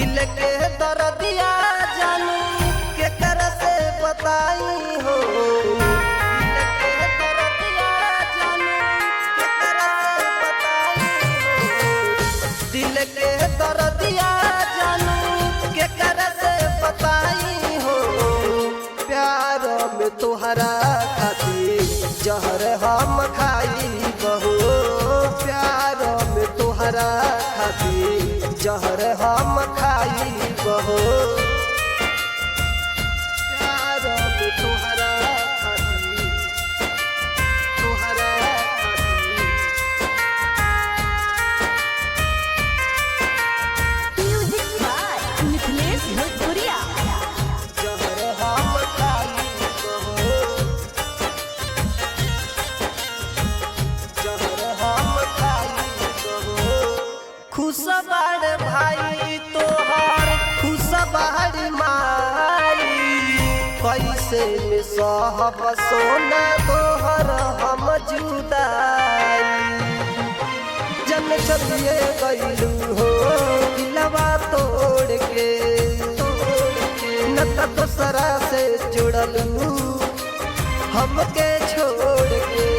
दिल के दर्दिया जानू के कर से बताई हो। दिल के दर्दिया जानू के कर से बताई हो। दिल के दर्दिया जानू के कर से बताई हो। प्यार में तुहरा खातिर जहर हम खाई बहो। प्यार में तुहरा खातिर जहर हम खाई बहो। प्यार में तुहरा खातिर तुहरा म्यूजिक बाय मिथिलेश भोजपुरिया। जहर हम खाई बहो। जहर हम खाई बहो। खुश बाड़ भाई तोहर खुश बाड़ माई। कैसे में सहब सोना तोहर हम जुदाई। जन चलिए गईलू हो दिलवा तोड़ के न त दोसरा से जुड़लू हमके छोड़ के।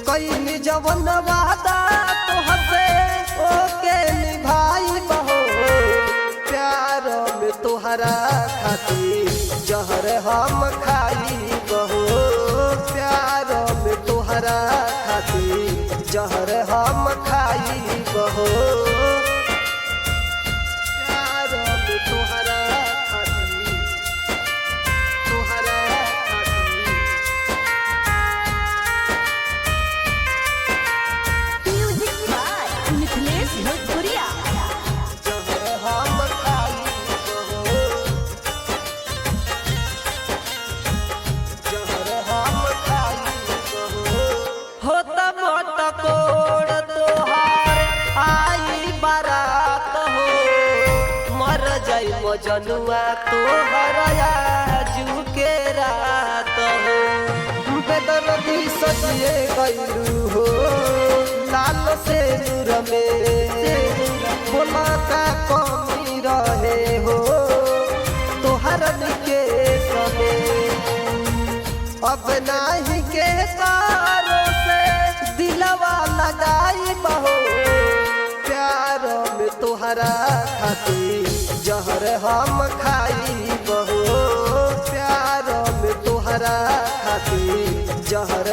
कई जवन वादा तोहसे ओके निभाई बहो। प्यार में तोहरा खातिर जहर हम खाई बहो। प्यार में तोहरा खातिर जहर हम खाई बहो। प्यार में तोहरा खातिर तोहरा खातिर म्यूजिक बाय मिथिलेश भोजपुरिया। जहर हम खाई बहो। जहर हम खाई बहो। होता मोट कोड़ तोहार आई बारात हो। मर जाई मजनुआ तोहर आजू के रात हो। बेदर्दी सजिए गईलू हो लाल से नूर में। बोला का कमी रहे हो तोहर के समय। अब नाही के कारो से दिलवा लगाई बहो। प्यार में तोहरा खातिर जहर हम खाई बहो। प्यार में तोहरा खातिर जहर